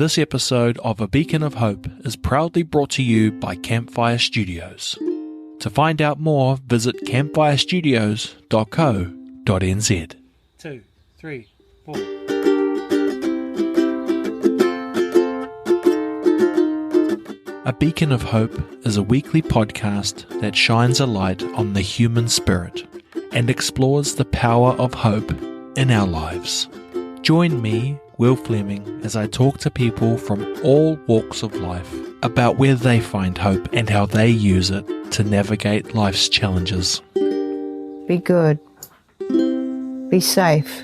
This episode of A Beacon of Hope is proudly brought to you by Campfire Studios. To find out more, visit campfirestudios.co.nz. 2, 3, 4. A Beacon of Hope is a weekly podcast that shines a light on the human spirit and explores the power of hope in our lives. Join me, Will Fleming, as I talk to people from all walks of life about where they find hope and how they use it to navigate life's challenges. Be good, be safe,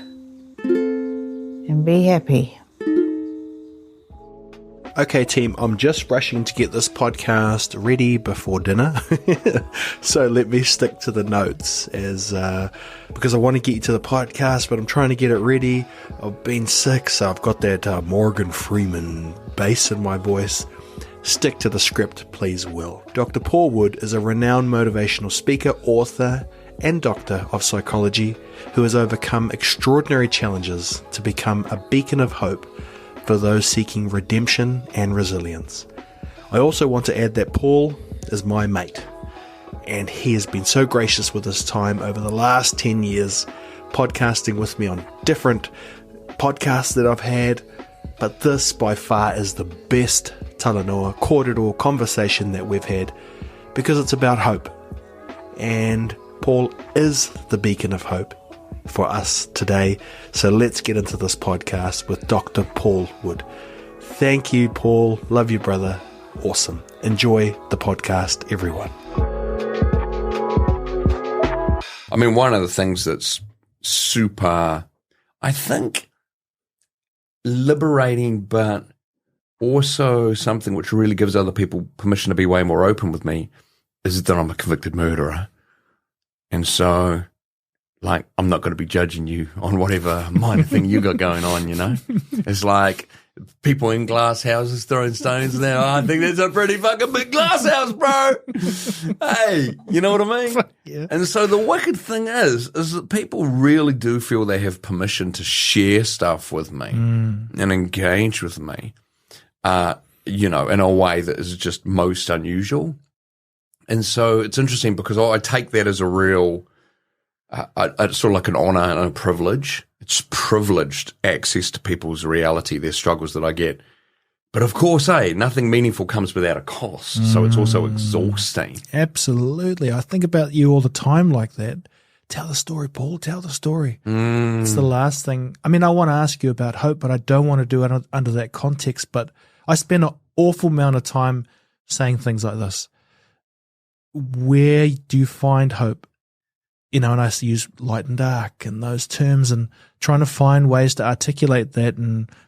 and be happy. Okay, team, I'm just rushing to get this podcast ready before dinner, so let me stick to the notes because I want to get you to the podcast, but I'm trying to get it ready. I've been sick, so I've got that Morgan Freeman bass in my voice. Stick to the script, please, Will. Dr. Paul Wood is a renowned motivational speaker, author, and doctor of psychology who has overcome extraordinary challenges to become a beacon of hope for those seeking redemption and resilience. I also want to add that Paul is my mate, and he has been so gracious with his time over the last 10 years, podcasting with me on different podcasts that I've had, but this by far is the best talanoa, kōrero conversation that we've had, because it's about hope, and Paul is the beacon of hope for us today. So let's get into this podcast with Dr. Paul Wood. Thank you, Paul. Love you, brother. Awesome. Enjoy the podcast, everyone. I mean, one of the things that's super, I think, liberating, but also something which really gives other people permission to be way more open with me, is that I'm a convicted murderer. And so, like, I'm not going to be judging you on whatever minor thing you got going on, you know? It's like people in glass houses throwing stones now. I think that's a pretty fucking big glass house, bro. Hey, you know what I mean? Yeah. And so the wicked thing is that people really do feel they have permission to share stuff with me and engage with me, you know, in a way that is just most unusual. And so it's interesting because I take that as a real... it's sort of like an honor and a privilege. It's privileged access to people's reality, their struggles that I get. But of course, nothing meaningful comes without a cost. So it's also exhausting. Absolutely. I think about you all the time like that. Tell the story, Paul. Tell the story. It's the last thing. I mean, I want to ask you about hope, but I don't want to do it under that context. But I spend an awful amount of time saying things like this. Where do you find hope? You know, and I used to use light and dark and those terms and trying to find ways to articulate that.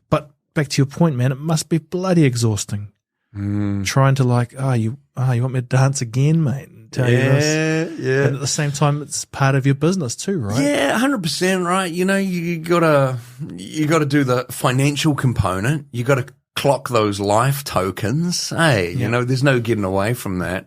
But back to your point, man, it must be bloody exhausting. Trying to you want me to dance again, mate? And tell you this. Yeah. And at the same time, it's part of your business too, right? Yeah, 100%, right? You know, you gotta do the financial component. You gotta clock those life tokens. Hey, you know, there's no getting away from that.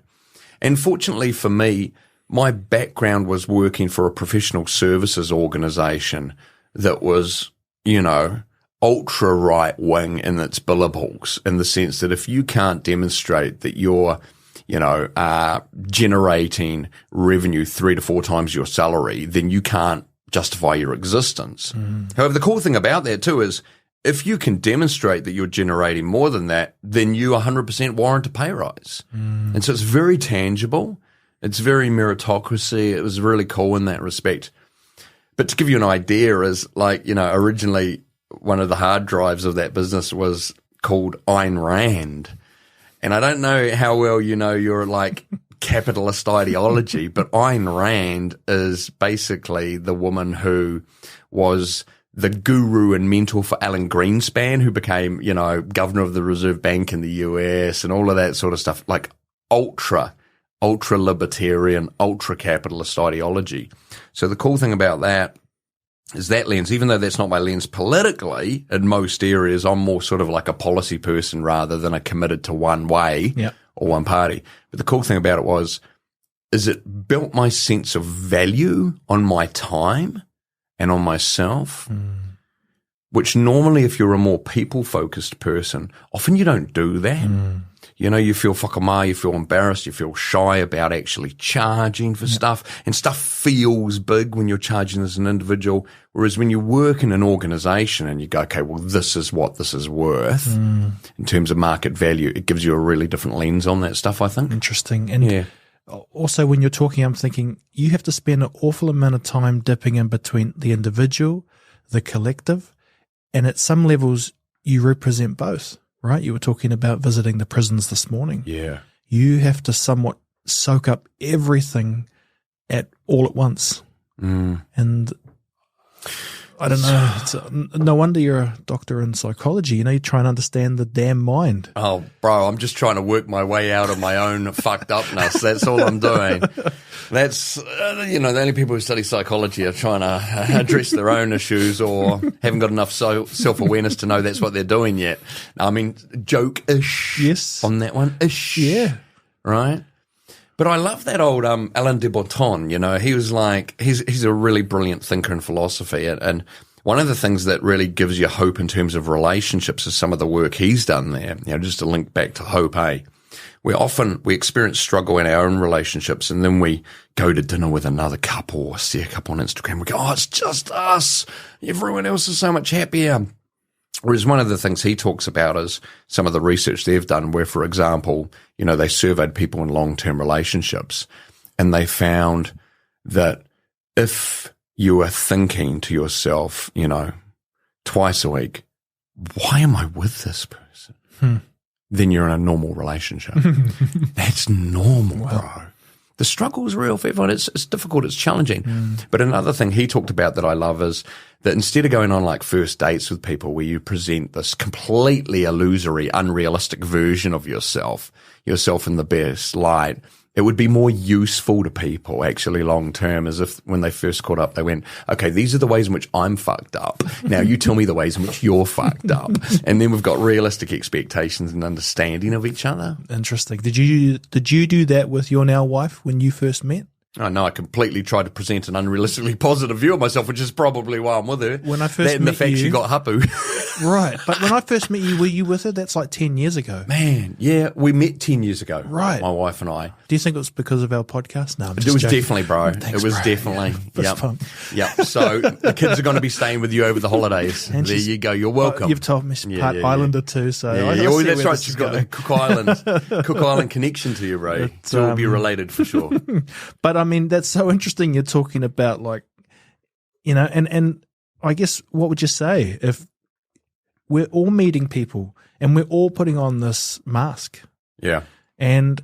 And fortunately for me, my background was working for a professional services organization that was, you know, ultra right wing in its billables, in the sense that if you can't demonstrate that you're, you know, generating revenue 3 to 4 times your salary, then you can't justify your existence. However, the cool thing about that too is if you can demonstrate that you're generating more than that, then you 100% warrant a pay rise. And so it's very tangible. It's very meritocracy. It was really cool in that respect. But to give you an idea is, like, you know, originally one of the hard drives of that business was called Ayn Rand. And I don't know how well you know your, like, capitalist ideology, but Ayn Rand is basically the woman who was the guru and mentor for Alan Greenspan, who became, you know, governor of the Reserve Bank in the US and all of that sort of stuff, like ultra libertarian, ultra capitalist ideology. So the cool thing about that is that lens, even though that's not my lens politically, in most areas, I'm more sort of like a policy person rather than a committed to one way or one party. But the cool thing about it is it built my sense of value on my time and on myself which normally if you're a more people-focused person, often you don't do that. You know, you feel whakama, you feel embarrassed, you feel shy about actually charging for stuff, and stuff feels big when you're charging as an individual, whereas when you work in an organisation and you go, okay, well, this is what this is worth in terms of market value, it gives you a really different lens on that stuff, I think. Interesting. And also when you're talking, I'm thinking you have to spend an awful amount of time dipping in between the individual, the collective, and at some levels you represent both. Right? You were talking about visiting the prisons this morning. Yeah. You have to somewhat soak up everything all at once. And I don't know. It's no wonder you're a doctor in psychology. You know, you try and understand the damn mind. Oh, bro, I'm just trying to work my way out of my own fucked upness. That's all I'm doing. That's, the only people who study psychology are trying to address their own issues or haven't got enough self-awareness to know that's what they're doing yet. I mean, joke-ish on that one. Ish. Yeah. Right? But I love that old Alain de Botton, he was like, he's a really brilliant thinker in philosophy. And one of the things that really gives you hope in terms of relationships is some of the work he's done there. Just to link back to hope, we experience struggle in our own relationships, and then we go to dinner with another couple or see a couple on Instagram. We go, oh, it's just us. Everyone else is so much happier. Whereas one of the things he talks about is some of the research they've done where, for example, they surveyed people in long-term relationships, and they found that if you are thinking to yourself, twice a week, why am I with this person? Then you're in a normal relationship. That's normal, bro. The struggle is real for everyone. It's difficult. It's challenging. But another thing he talked about that I love is that instead of going on like first dates with people where you present this completely illusory, unrealistic version of yourself in the best light, it would be more useful to people actually long term, as if when they first caught up, they went, okay, these are the ways in which I'm fucked up. Now you tell me the ways in which you're fucked up. And then we've got realistic expectations and understanding of each other. Interesting. Did you do that with your now wife when you first met? Oh, no, I completely tried to present an unrealistically positive view of myself, which is probably why I'm with her. When I first met the fact you, she got hapu. Right. But when I first met you, were you with her? That's like 10 years ago. Man, yeah, we met 10 years ago. Right. My wife and I. Do you think it was because of our podcast? No, I'm just It was joking. definitely, bro. Thanks, it was bro. definitely. Fist pump. Yep. So the kids are going to be staying with you over the holidays. And there you go. You're welcome. You've told me she's part Islander too, so I Oh, see that's where right. this She's is got going. the Cook Island connection to you, Ray. So we'll be related for sure. But I mean, that's so interesting. You're talking about like, and I guess what would you say if we're all meeting people and we're all putting on this mask? Yeah. And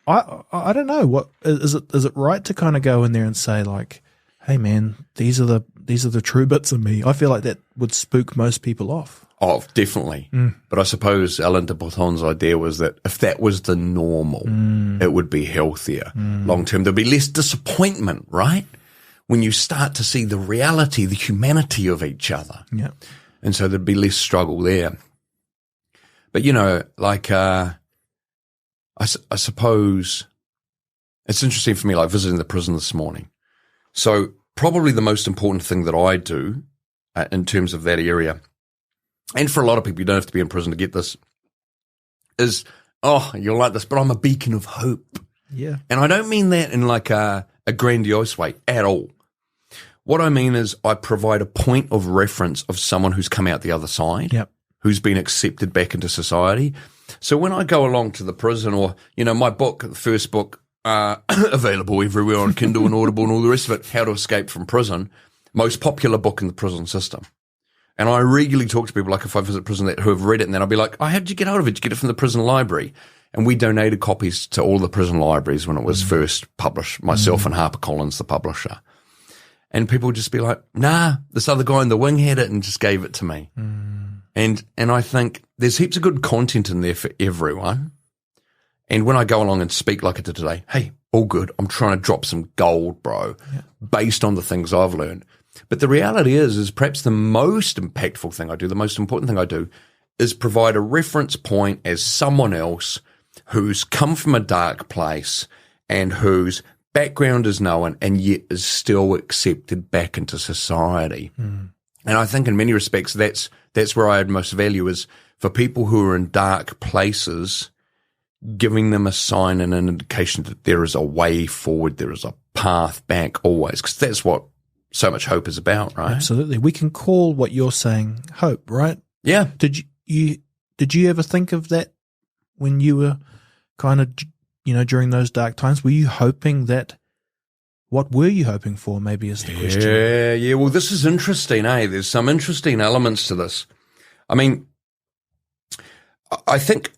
I don't know, what is it right to kind of go in there and say like, hey man, these are the true bits of me? I feel like that would spook most people off. Oh, definitely. But I suppose Alain de Botton's idea was that if that was the normal, it would be healthier long term. There'd be less disappointment, right? When you start to see the reality, the humanity of each other. Yeah. And so there'd be less struggle there. But, I suppose it's interesting for me, like visiting the prison this morning. So probably the most important thing that I do in terms of that area, and for a lot of people, you don't have to be in prison to get this, is, you'll like this, but I'm a beacon of hope. Yeah. And I don't mean that in like a grandiose way at all. What I mean is I provide a point of reference of someone who's come out the other side, who's been accepted back into society. So when I go along to the prison or, my book, the first book, available everywhere on Kindle and Audible and all the rest of it, How to Escape from Prison, most popular book in the prison system. And I regularly talk to people, like if I visit prison, who have read it, and then I'll be like, how did you get hold of it? Did you get it from the prison library? And we donated copies to all the prison libraries when it was first published, myself and HarperCollins, the publisher. And people would just be like, nah, this other guy in the wing had it and just gave it to me. And I think there's heaps of good content in there for everyone. And when I go along and speak like I did today, hey, all good. I'm trying to drop some gold, bro, based on the things I've learned. But the reality is perhaps the most impactful thing I do, the most important thing I do, is provide a reference point as someone else who's come from a dark place and whose background is known and yet is still accepted back into society. And I think in many respects, that's where I had most value, is for people who are in dark places, giving them a sign and an indication that there is a way forward, there is a path back always, because that's what so much hope is about, right? Absolutely. We can call what you're saying hope, right? Yeah. Did you ever think of that when you were kind of, during those dark times? Were you hoping that? What were you hoping for, maybe, is the question. Yeah. Well, this is interesting, eh? There's some interesting elements to this. I mean, I think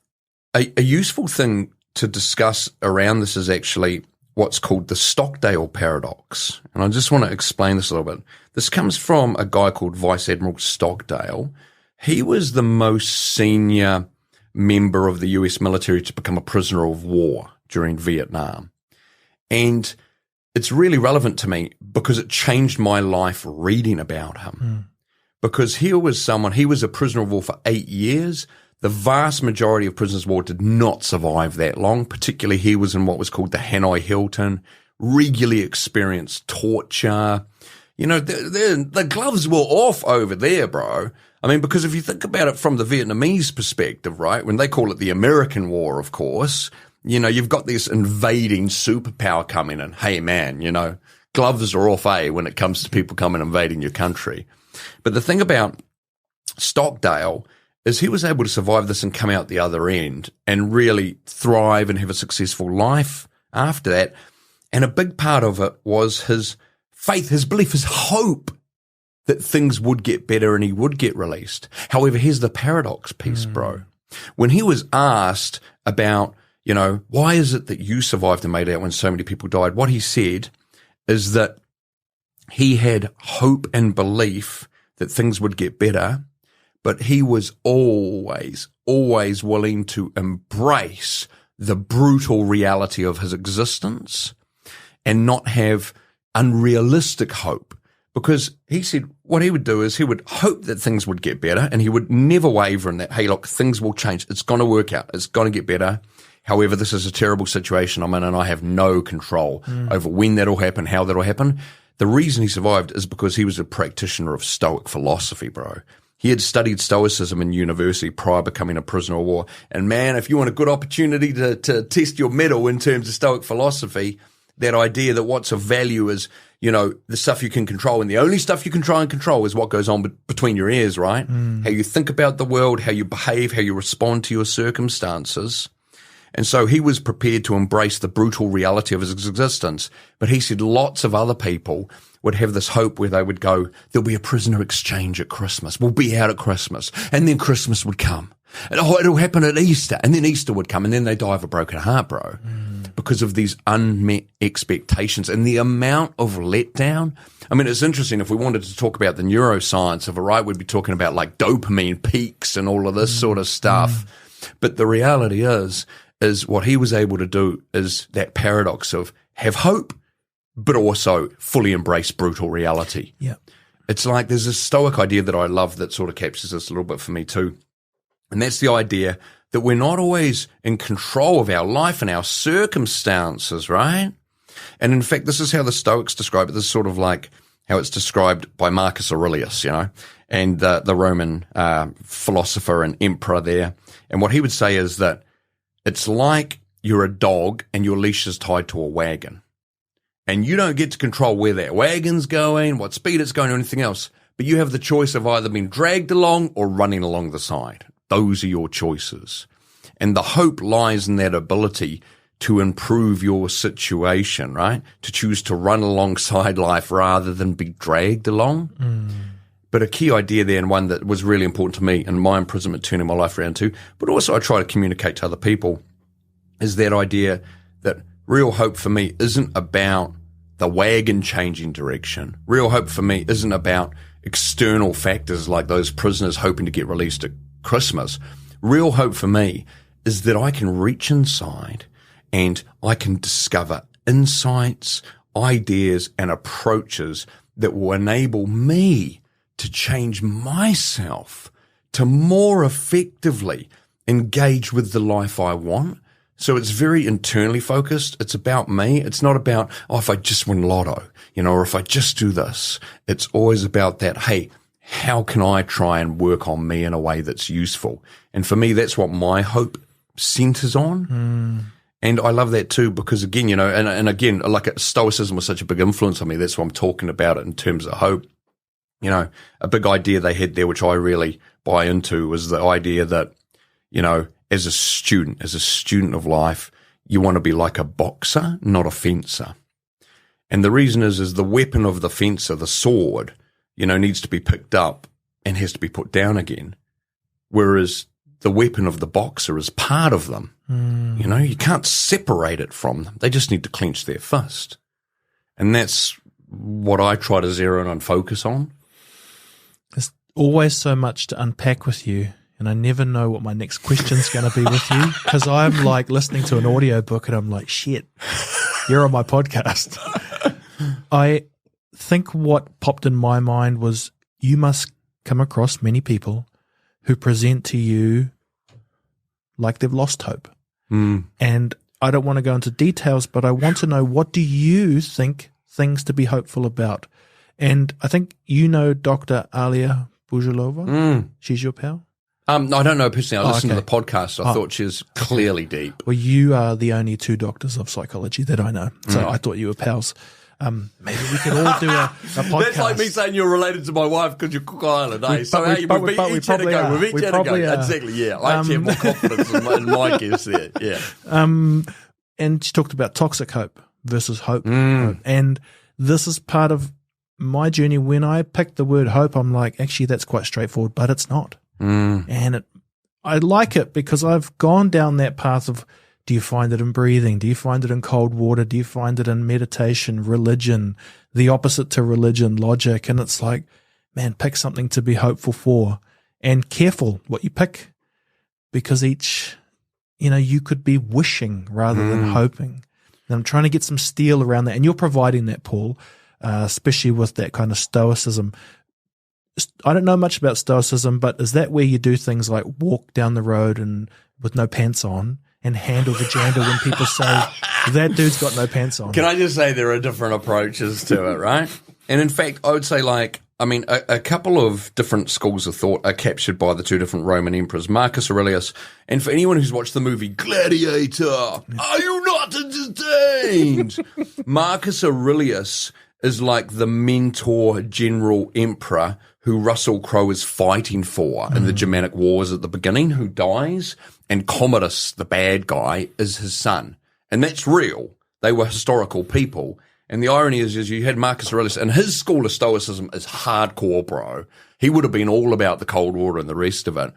a useful thing to discuss around this is actually what's called the Stockdale paradox. And I just want to explain this a little bit. This comes from a guy called Vice Admiral Stockdale. He was the most senior member of the US military to become a prisoner of war during Vietnam. And it's really relevant to me because it changed my life reading about him. Because he was a prisoner of war for 8 years. The vast majority of prisoners of war did not survive that long. Particularly, he was in what was called the Hanoi Hilton, regularly experienced torture. The gloves were off over there, bro. I mean, because if you think about it from the Vietnamese perspective, right, when they call it the American War, of course, you've got this invading superpower coming in. Hey, man, gloves are off, when it comes to people coming and invading your country. But the thing about Stockdale is he was able to survive this and come out the other end and really thrive and have a successful life after that. And a big part of it was his faith, his belief, his hope that things would get better and he would get released. However, here's the paradox piece, bro. When he was asked about, why is it that you survived and made it out when so many people died? What he said is that he had hope and belief that things would get better, but he was always willing to embrace the brutal reality of his existence and not have unrealistic hope. Because he said what he would do is he would hope that things would get better and he would never waver in that, hey, look, things will change. It's going to work out. It's going to get better. However, this is a terrible situation I'm in and I have no control over when that'll happen, how that'll happen. The reason he survived is because he was a practitioner of Stoic philosophy, bro. He had studied Stoicism in university prior to becoming a prisoner of war. And man, if you want a good opportunity to test your mettle in terms of Stoic philosophy, that idea that what's of value is, the stuff you can control, and the only stuff you can try and control is what goes on between your ears, right? How you think about the world, how you behave, how you respond to your circumstances. And so he was prepared to embrace the brutal reality of his existence. But he said lots of other people would have this hope where they would go, there'll be a prisoner exchange at Christmas. We'll be out at Christmas. And then Christmas would come. And it'll happen at Easter. And then Easter would come. And then they die of a broken heart, bro. Because of these unmet expectations and the amount of letdown. I mean, it's interesting. If we wanted to talk about the neuroscience of it, right, we'd be talking about like dopamine peaks and all of this sort of stuff. But the reality is what he was able to do is that paradox of have hope, but also fully embrace brutal reality. Yeah. It's like there's a Stoic idea that I love that sort of captures this a little bit for me too. And that's the idea that we're not always in control of our life and our circumstances, right? And in fact, this is how the Stoics describe it. This is sort of like how it's described by Marcus Aurelius, and the Roman philosopher and emperor there. And what he would say is that it's like you're a dog and your leash is tied to a wagon. And you don't get to control where that wagon's going, what speed it's going, or anything else. But you have the choice of either being dragged along or running along the side. Those are your choices. And the hope lies in that ability to improve your situation, right? To choose to run alongside life rather than be dragged along. But a key idea there, and one that was really important to me in my imprisonment, turning my life around too, but also I try to communicate to other people, is that idea that real hope for me isn't about the wagon changing direction. Real hope for me isn't about external factors like those prisoners hoping to get released at Christmas. Real hope for me is that I can reach inside and I can discover insights, ideas, and approaches that will enable me to change myself to more effectively engage with the life I want. So it's very internally focused. It's about me. It's not about, if I just win lotto, or if I just do this. It's always about that, hey, how can I try and work on me in a way that's useful? And for me, that's what my hope centers on. And I love that too, because again, you know, and again, like Stoicism was such a big influence on me. That's why I'm talking about it in terms of hope. You know, a big idea they had there, which I really buy into, was the idea that, you know, as a student of life, you want to be like a boxer, not a fencer. And the reason is the weapon of the fencer, the sword, you know, needs to be picked up and has to be put down again. Whereas the weapon of the boxer is part of them. You know, you can't separate it from them. They just need to clench their fist. And that's what I try to zero in and focus on. There's always so much to unpack with you, and I never know what my next question's going to be with you, because I'm like listening to an audiobook and I'm like, shit, you're on my podcast. I think what popped in my mind was you must come across many people who present to you like they've lost hope. And I don't want to go into details, but I want to know, what do you think things to be hopeful about? And I think you know Dr. Alia Buzhalova. She's your pal? I don't know personally. I listened to the podcast. I thought she was clearly deep. Well, you are the only two doctors of psychology that I know. So I thought you were pals. Maybe we could all do a podcast. That's like me saying you're related to my wife because you're Cook Island, eh? So we probably are. Exactly, yeah. I actually have more confidence in my guess there, yeah. And she talked about toxic hope versus hope. And this is part of my journey. When I picked the word hope, I'm like, actually, that's quite straightforward, but it's not. And I like it because I've gone down that path of, do you find it in breathing? Do you find it in cold water? Do you find it in meditation, religion, the opposite to religion, logic? And it's like, man, pick something to be hopeful for, and careful what you pick, because each, you know, you could be wishing rather than hoping. And I'm trying to get some steel around that. And you're providing that, Paul, especially with that kind of stoicism. I don't know much about stoicism, but is that where you do things like walk down the road and with no pants on, and handle the jandle when people say, that dude's got no pants on? Can I just say there are different approaches to it, right? And in fact, I would say, like, I mean, a couple of different schools of thought are captured by the two different Roman emperors, Marcus Aurelius. And for anyone who's watched the movie Gladiator, are you not entertained? Marcus Aurelius is like the mentor general emperor who Russell Crowe is fighting for in the Germanic Wars at the beginning, who dies, and Commodus, the bad guy, is his son. And that's real. They were historical people. And the irony is you had Marcus Aurelius, and his school of Stoicism is hardcore, bro. He would have been all about the cold water and the rest of it,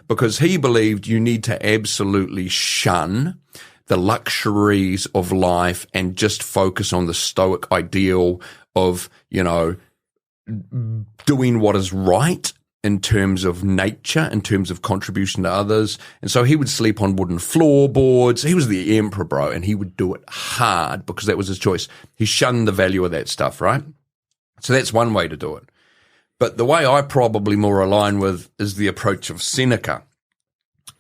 because he believed you need to absolutely shun the luxuries of life and just focus on the Stoic ideal of, you know, doing what is right in terms of nature, in terms of contribution to others. And so he would sleep on wooden floorboards. He was the emperor, bro, and he would do it hard because that was his choice. He shunned the value of that stuff, right? So that's one way to do it. But the way I probably more align with is the approach of Seneca.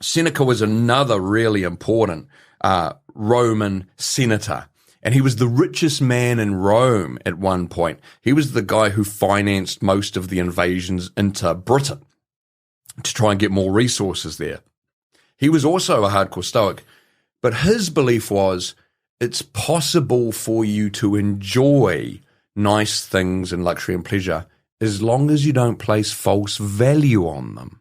Seneca was another really important Roman senator. And he was the richest man in Rome at one point. He was the guy who financed most of the invasions into Britain to try and get more resources there. He was also a hardcore Stoic, but his belief was it's possible for you to enjoy nice things and luxury and pleasure as long as you don't place false value on them.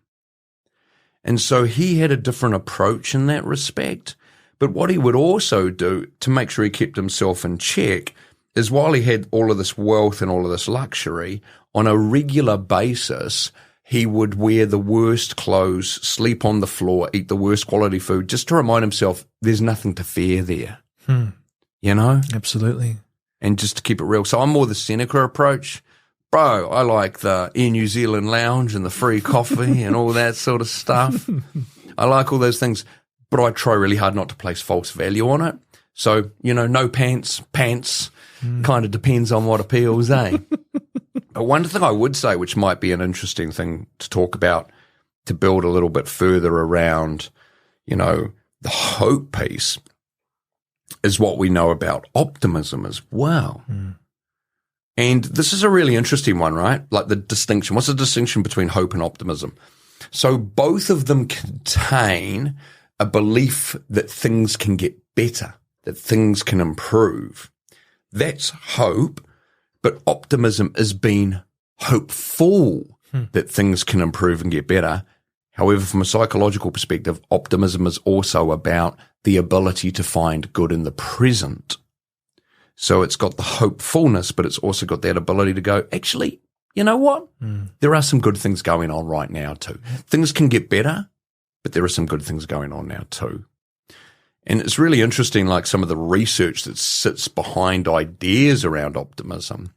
And so he had a different approach in that respect. But what he would also do to make sure he kept himself in check is, while he had all of this wealth and all of this luxury, on a regular basis, he would wear the worst clothes, sleep on the floor, eat the worst quality food, just to remind himself there's nothing to fear there. You know? Absolutely. And just to keep it real. So I'm more the Seneca approach. Bro, I like the Air New Zealand lounge and the free coffee and all that sort of stuff. I like all those things. But I try really hard not to place false value on it. So, you know, no pants, kind of depends on what appeals, eh? But one thing I would say, which might be an interesting thing to talk about, to build a little bit further around, you know, the hope piece, is what we know about optimism as well. And this is a really interesting one, right? Like the distinction. What's the distinction between hope and optimism? So both of them contain a belief that things can get better, that things can improve. That's hope, but optimism is being hopeful that things can improve and get better. However, from a psychological perspective, optimism is also about the ability to find good in the present. So it's got the hopefulness, but it's also got that ability to go, actually, you know what? There are some good things going on right now too. Things can get better, but there are some good things going on now too. And it's really interesting, like some of the research that sits behind ideas around optimism,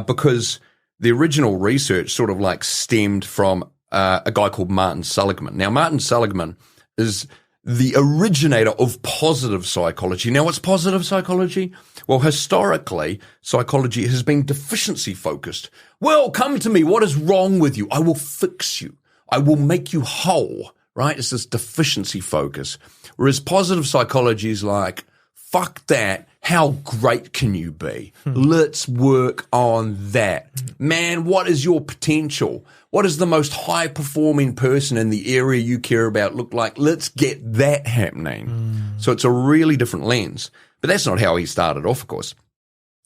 because the original research sort of like stemmed from a guy called Martin Seligman. Now, Martin Seligman is the originator of positive psychology. Now, what's positive psychology? Well, historically, psychology has been deficiency focused. Well, come to me. What is wrong with you? I will fix you. I will make you whole, right? It's this deficiency focus. Whereas positive psychology is like, fuck that. How great can you be? Let's work on that. Man, what is your potential? What does the most high performing person in the area you care about look like? Let's get that happening. So it's a really different lens. But that's not how he started off, of course.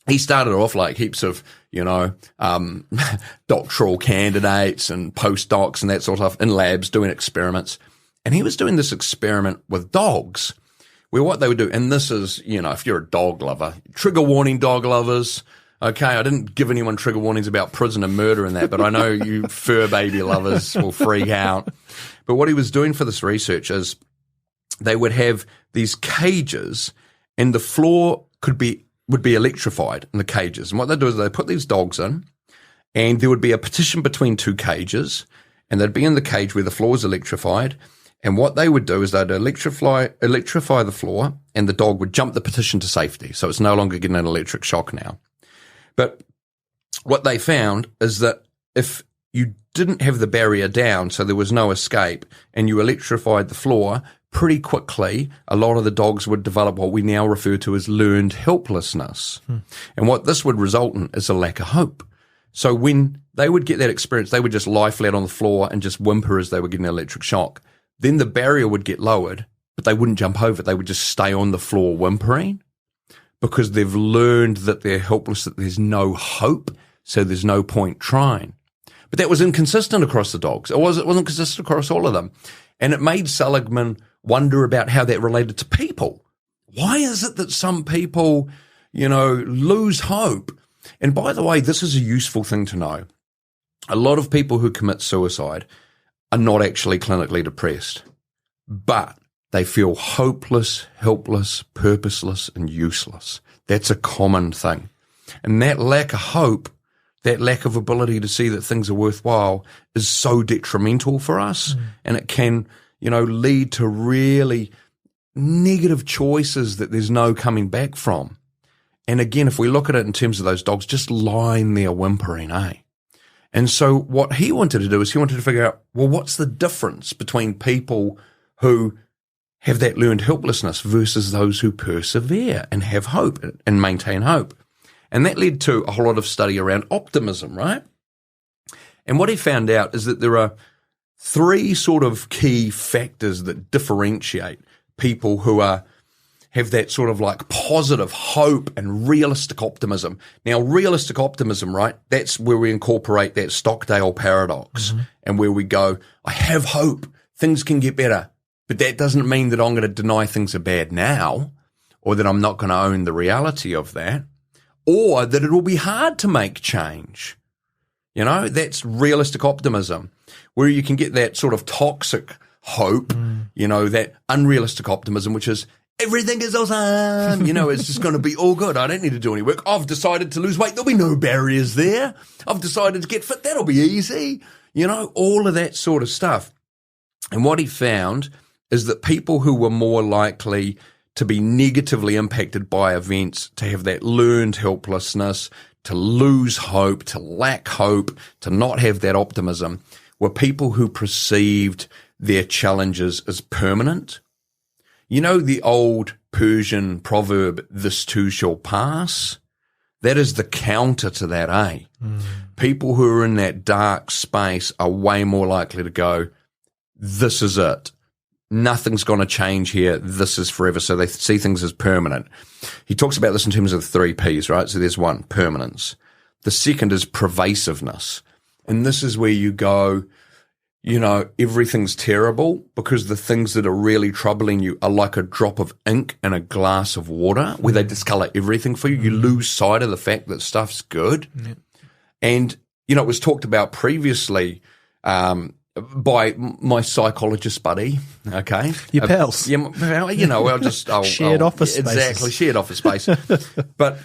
He started off like heaps of, doctoral candidates and postdocs and that sort of stuff in labs doing experiments. And he was doing this experiment with dogs, where what they would do, and this is, if you're a dog lover, trigger warning, dog lovers. Okay, I didn't give anyone trigger warnings about prison and murder and that, but I know you fur baby lovers will freak out. But what he was doing for this research is they would have these cages and the floor would be electrified in the cages. And what they do is they put these dogs in and there would be a partition between two cages and they'd be in the cage where the floor is electrified. And what they would do is they'd electrify the floor and the dog would jump the partition to safety. So it's no longer getting an electric shock now. But what they found is that if you didn't have the barrier down, so there was no escape, and you electrified the floor, pretty quickly, a lot of the dogs would develop what we now refer to as learned helplessness. And what this would result in is a lack of hope. So when they would get that experience, they would just lie flat on the floor and just whimper as they were getting an electric shock. Then the barrier would get lowered, but they wouldn't jump over it. They would just stay on the floor whimpering because they've learned that they're helpless, that there's no hope, so there's no point trying. But that was inconsistent across the dogs. It wasn't consistent across all of them. And it made Seligman wonder about how that related to people. Why is it that some people, lose hope? And by the way, this is a useful thing to know. A lot of people who commit suicide are not actually clinically depressed, but they feel hopeless, helpless, purposeless, and useless. That's a common thing. And that lack of hope, that lack of ability to see that things are worthwhile is so detrimental for us. And it can, lead to really negative choices that there's no coming back from. And again, if we look at it in terms of those dogs just lying there whimpering, And so what he wanted to do is he wanted to figure out, well, what's the difference between people who have that learned helplessness versus those who persevere and have hope and maintain hope? And that led to a whole lot of study around optimism, right? And what he found out is that there are three sort of key factors that differentiate people who have that sort of like positive hope and realistic optimism. Now, realistic optimism, right? That's where we incorporate that Stockdale paradox and where we go, I have hope, things can get better, but that doesn't mean that I'm going to deny things are bad now or that I'm not going to own the reality of that or that it will be hard to make change. That's realistic optimism where you can get that sort of toxic hope, that unrealistic optimism, which is everything is awesome. It's just going to be all good. I don't need to do any work. I've decided to lose weight. There'll be no barriers there. I've decided to get fit. That'll be easy. All of that sort of stuff. And what he found is that people who were more likely to be negatively impacted by events, to have that learned helplessness, to lose hope, to lack hope, to not have that optimism, were people who perceived their challenges as permanent. The old Persian proverb, this too shall pass? That is the counter to that, eh? People who are in that dark space are way more likely to go, this is it. Nothing's going to change here. This is forever. So they see things as permanent. He talks about this in terms of the 3 Ps, right? So there's one, permanence. The second is pervasiveness. And this is where you go, everything's terrible because the things that are really troubling you are like a drop of ink in a glass of water where they discolor everything for you. You lose sight of the fact that stuff's good. Yeah. And, it was talked about previously by my psychologist buddy, okay? Your pals. Yeah, I'll shared office space. Exactly, shared office space. But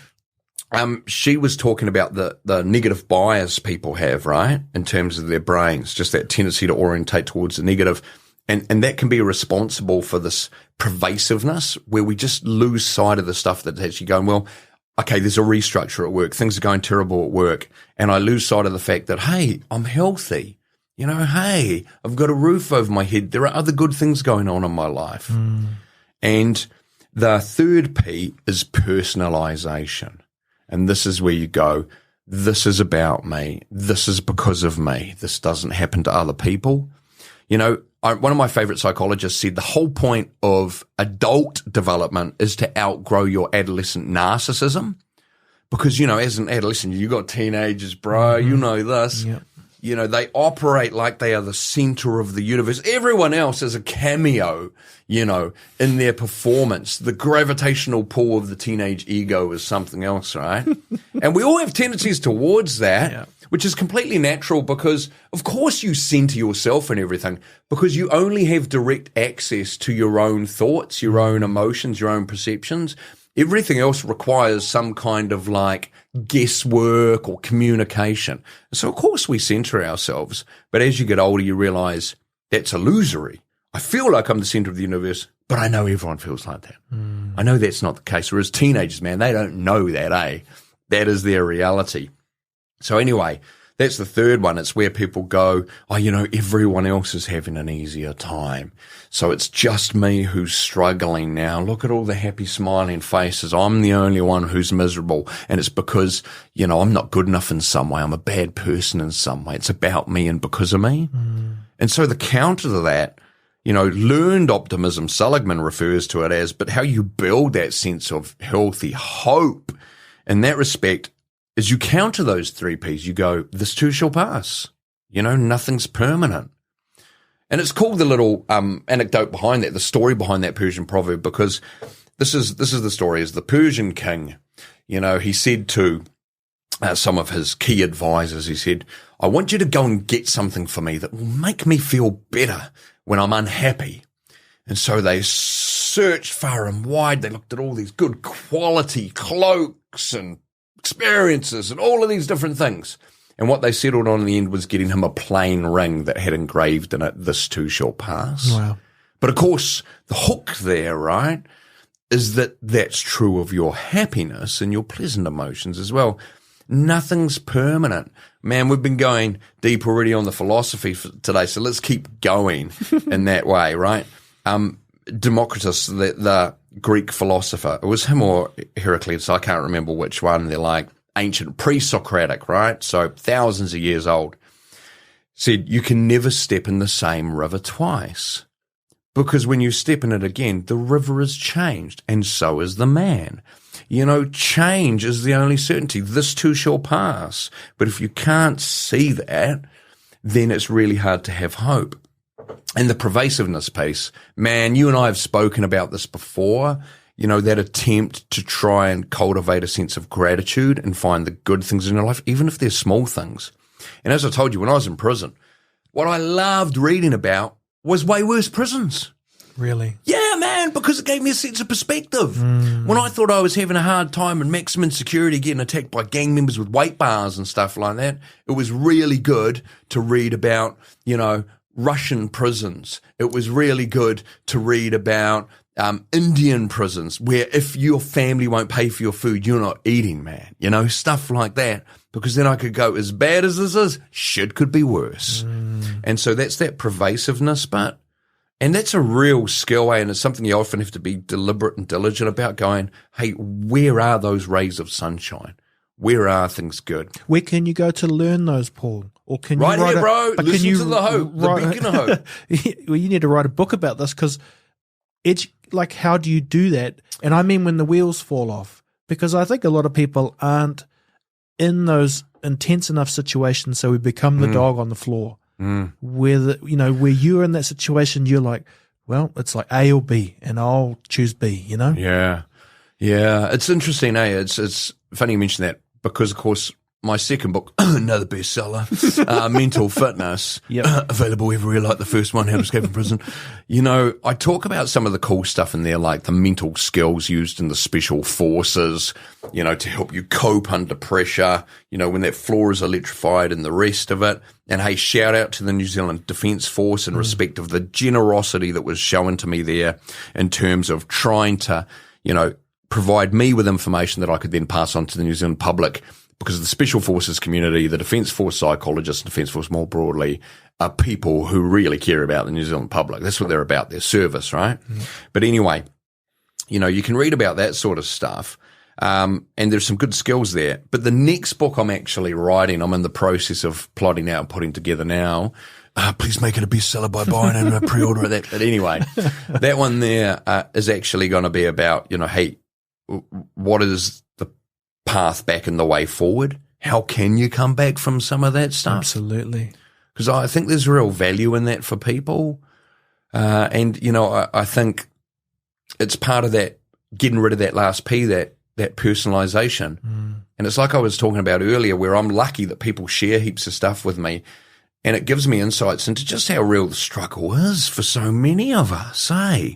she was talking about the negative bias people have, right, in terms of their brains, just that tendency to orientate towards the negative. And that can be responsible for this pervasiveness where we just lose sight of the stuff that's actually going, well, okay, there's a restructure at work. Things are going terrible at work. And I lose sight of the fact that, hey, I'm healthy. Hey, I've got a roof over my head. There are other good things going on in my life. And the third P is personalization. And this is where you go, this is about me. This is because of me. This doesn't happen to other people. One of my favorite psychologists said the whole point of adult development is to outgrow your adolescent narcissism. Because, as an adolescent, you got teenagers, bro, you know this. Yep. They operate like they are the center of the universe. Everyone else is a cameo, in their performance. The gravitational pull of the teenage ego is something else, right? And we all have tendencies towards that, which is completely natural because, of course, you center yourself and everything because you only have direct access to your own thoughts, your own emotions, your own perceptions. Everything else requires some kind of guesswork or communication. So, of course, we center ourselves. But as you get older, you realize that's illusory. I feel like I'm the center of the universe, but I know everyone feels like that. I know that's not the case. Whereas teenagers, man, they don't know that, eh? That is their reality. So anyway, that's the third one. It's where people go, everyone else is having an easier time. So it's just me who's struggling now. Look at all the happy smiling faces. I'm the only one who's miserable. And it's because, I'm not good enough in some way. I'm a bad person in some way. It's about me and because of me. And so the counter to that, learned optimism, Seligman refers to it as, but how you build that sense of healthy hope in that respect is you counter those 3 Ps. You go, this too shall pass. Nothing's permanent. And it's called the little anecdote behind that, the story behind that Persian proverb, because this is the story. Is the Persian king, he said to some of his key advisors, he said, I want you to go and get something for me that will make me feel better when I'm unhappy. And so they searched far and wide. They looked at all these good quality cloaks and experiences and all of these different things. And what they settled on in the end was getting him a plain ring that had engraved in it, this too shall pass. Wow. But of course, the hook there, right, is that that's true of your happiness and your pleasant emotions as well. Nothing's permanent. Man, we've been going deep already on the philosophy for today, so let's keep going in that way, right? Democritus, the Greek philosopher, it was him or Heraclitus, I can't remember which one. They're like ancient pre-Socratic, right? So thousands of years old, said you can never step in the same river twice because when you step in it again, the river has changed and so is the man. Change is the only certainty. This too shall pass. But if you can't see that, then it's really hard to have hope. And the pervasiveness piece, man, you and I have spoken about this before, that attempt to try and cultivate a sense of gratitude and find the good things in your life, even if they're small things. And as I told you, when I was in prison, what I loved reading about was way worse prisons. Really? Yeah, man, because it gave me a sense of perspective. When I thought I was having a hard time in maximum security getting attacked by gang members with weight bars and stuff like that, it was really good to read about, Russian prisons. It was really good to read about Indian prisons where if your family won't pay for your food, you're not eating, man. Stuff like that. Because then I could go, as bad as this is, shit could be worse. And so that's that pervasiveness, and that's a real skill, and it's something you often have to be deliberate and diligent about going, hey, where are those rays of sunshine? Where are things good? Where can you go to learn those, Paul? Or can Right you write here, bro. but Listen can you to the hope, the beacon of hope. Well, you need to write a book about this, because it's like, how do you do that? And I mean when the wheels fall off, because I think a lot of people aren't in those intense enough situations, so we become the dog on the floor. Where where you're in that situation, you're like, well, it's like A or B, and I'll choose B. Yeah. It's interesting, eh? It's funny you mention that, because of course my second book, another bestseller, Mental Fitness, available everywhere like the first one, How to Escape from Prison. I talk about some of the cool stuff in there, like the mental skills used in the special forces, to help you cope under pressure, when that floor is electrified and the rest of it. And hey, shout out to the New Zealand Defence Force in respect of the generosity that was shown to me there in terms of trying to, provide me with information that I could then pass on to the New Zealand public. Because the Special Forces community, the Defence Force psychologists, and Defence Force more broadly, are people who really care about the New Zealand public. That's what they're about, their service, right? But anyway, you can read about that sort of stuff, and there's some good skills there. But the next book I'm actually writing, I'm in the process of plotting out and putting together now. Please make it a bestseller by buying and a pre-order of that. But anyway, that one there is actually going to be about, hey, what is the path back and the way forward? How can you come back from some of that stuff? Absolutely. Because I think there's real value in that for people. And, I think it's part of that, getting rid of that last P, that personalization. And it's like I was talking about earlier, where I'm lucky that people share heaps of stuff with me, and it gives me insights into just how real the struggle is for so many of us, eh?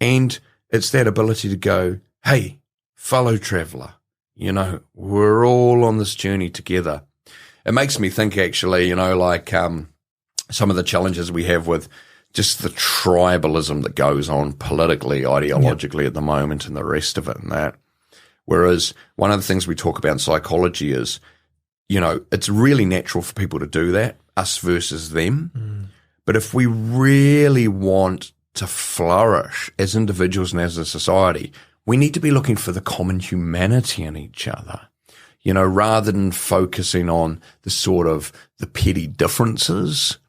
And it's that ability to go, hey, fellow traveler, we're all on this journey together. It makes me think, actually, like some of the challenges we have with just the tribalism that goes on politically, ideologically at the moment, and the rest of it and that. Whereas one of the things we talk about in psychology is, it's really natural for people to do that, us versus them. But if we really want to flourish as individuals and as a society, we need to be looking for the common humanity in each other, rather than focusing on the petty differences.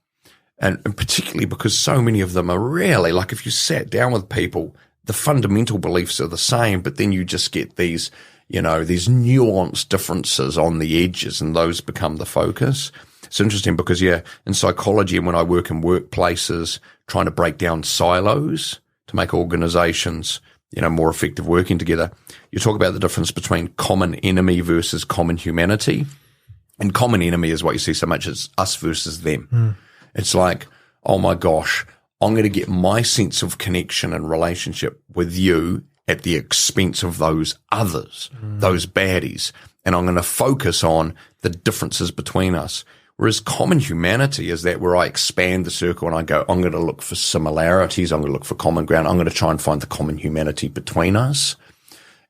And particularly because so many of them are really, like, if you sat down with people, the fundamental beliefs are the same, but then you just get these, these nuanced differences on the edges, and those become the focus. It's interesting because, in psychology, and when I work in workplaces, trying to break down silos to make organizations more effective working together, you talk about the difference between common enemy versus common humanity. And common enemy is what you see so much as us versus them. It's like, oh my gosh, I'm going to get my sense of connection and relationship with you at the expense of those others, those baddies. And I'm going to focus on the differences between us. Whereas common humanity is that where I expand the circle and I go, I'm going to look for similarities. I'm going to look for common ground. I'm going to try and find the common humanity between us.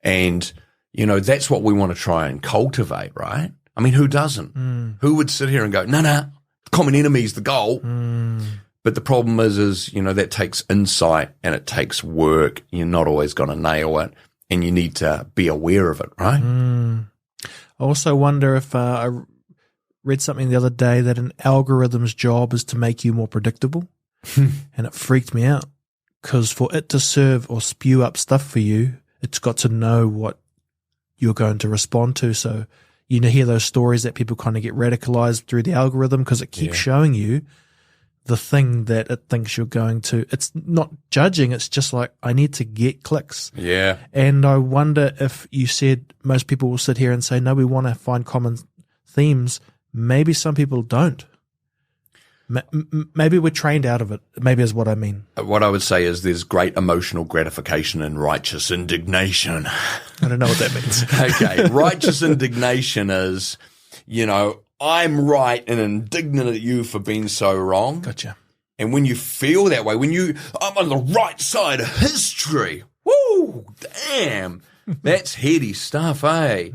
And, that's what we want to try and cultivate, right? I mean, who doesn't? Who would sit here and go, no, common enemy is the goal. But the problem is, that takes insight and it takes work. You're not always going to nail it, and you need to be aware of it, right? I also wonder if I read something the other day that an algorithm's job is to make you more predictable. And it freaked me out, because for it to serve or spew up stuff for you, it's got to know what you're going to respond to. So you hear those stories that people kind of get radicalized through the algorithm because it keeps showing you the thing that it thinks you're going to. It's not judging. It's just like, I need to get clicks. Yeah. And I wonder if you said most people will sit here and say, no, we want to find common themes. Maybe some people don't. Maybe we're trained out of it, maybe is what I mean. What I would say is there's great emotional gratification and righteous indignation. I don't know what that means. Okay. Righteous indignation is, I'm right and indignant at you for being so wrong. Gotcha. And when you feel that way, I'm on the right side of history. Woo, damn. That's heady stuff, eh?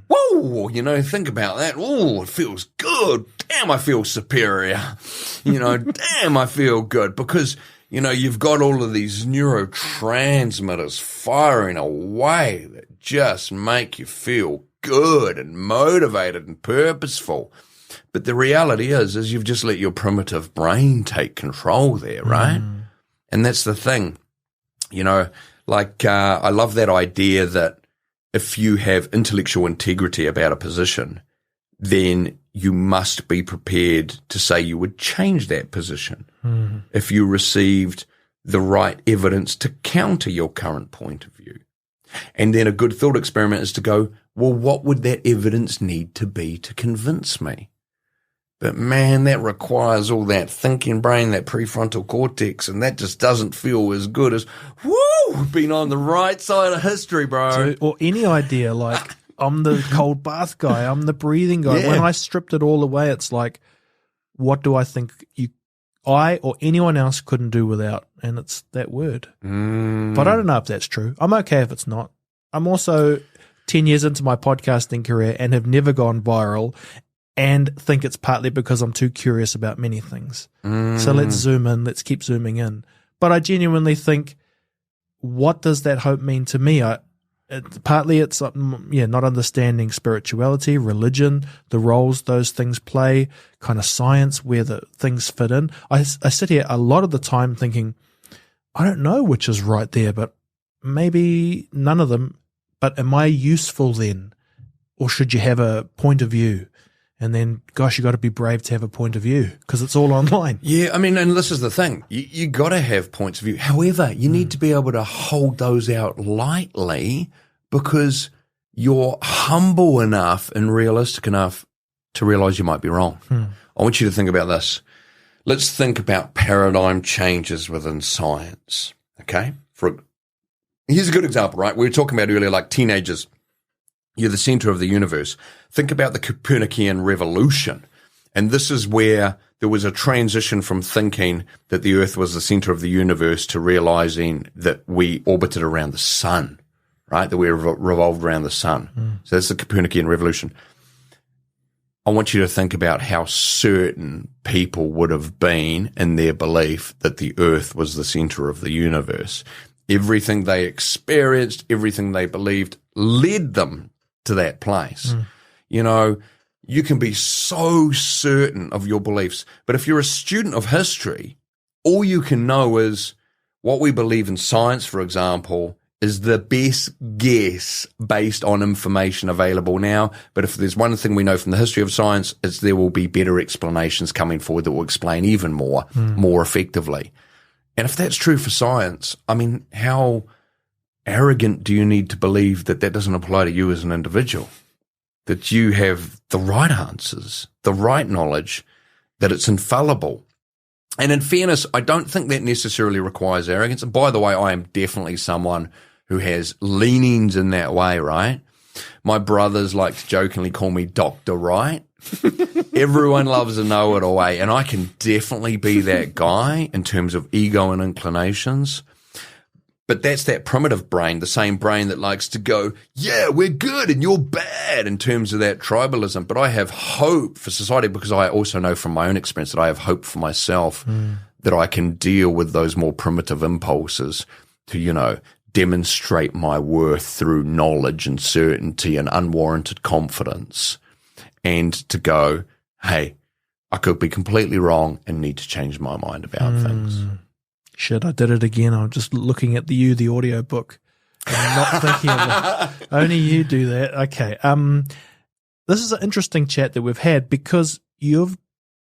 Whoa, think about that. Oh, it feels good. Damn, I feel superior. Damn, I feel good. Because, you've got all of these neurotransmitters firing away that just make you feel good and motivated and purposeful. But the reality is you've just let your primitive brain take control there, right? And that's the thing. You know, like I love that idea that if you have intellectual integrity about a position, then you must be prepared to say you would change that position if you received the right evidence to counter your current point of view. And then a good thought experiment is to go, well, what would that evidence need to be to convince me? But man, that requires all that thinking brain, that prefrontal cortex, and that just doesn't feel as good as, woo, being on the right side of history, bro. So, or any idea, like, I'm the cold bath guy, I'm the breathing guy. Yeah. When I stripped it all away, it's like, what do I think I or anyone else couldn't do without? And it's that word. But I don't know if that's true. I'm okay if it's not. I'm also 10 years into my podcasting career and have never gone viral, and think it's partly because I'm too curious about many things. So let's zoom in. Let's keep zooming in. But I genuinely think, what does that hope mean to me? Partly it's not understanding spirituality, religion, the roles those things play, kind of science, where the things fit in. I sit here a lot of the time thinking, I don't know which is right there, but maybe none of them. But am I useful then? Or should you have a point of view? And then, gosh, you got to be brave to have a point of view because it's all online. Yeah, I mean, and this is the thing. You got to have points of view. However, you need to be able to hold those out lightly because you're humble enough and realistic enough to realize you might be wrong. I want you to think about this. Let's think about paradigm changes within science, okay? Here's a good example, right? We were talking about earlier, like teenagers. You're the center of the universe. Think about the Copernican revolution. And this is where there was a transition from thinking that the earth was the center of the universe to realizing that we orbited around the sun, right? That we revolved around the sun. So that's the Copernican revolution. I want you to think about how certain people would have been in their belief that the earth was the center of the universe. Everything they experienced, everything they believed led them to that place. You know, you can be so certain of your beliefs, but if you're a student of history, all you can know is what we believe in science, for example, is the best guess based on information available now. But if there's one thing we know from the history of science, it's there will be better explanations coming forward that will explain even more effectively. And if that's true for science, I mean, how arrogant do you need to believe that that doesn't apply to you as an individual? That you have the right answers, the right knowledge, that it's infallible. And in fairness, I don't think that necessarily requires arrogance. And by the way, I am definitely someone who has leanings in that way, right? My brothers like to jokingly call me Dr. Right. Everyone loves a know-it-all, and I can definitely be that guy in terms of ego and inclinations. But that's that primitive brain, the same brain that likes to go, yeah, we're good and you're bad in terms of that tribalism. But I have hope for society because I also know from my own experience that I have hope for myself that I can deal with those more primitive impulses to, you know, demonstrate my worth through knowledge and certainty and unwarranted confidence, and to go, hey, I could be completely wrong and need to change my mind about things. Shit, I did it again. I'm just looking at the audio book. I'm not thinking of it. Only you do that. Okay. This is an interesting chat that we've had because you've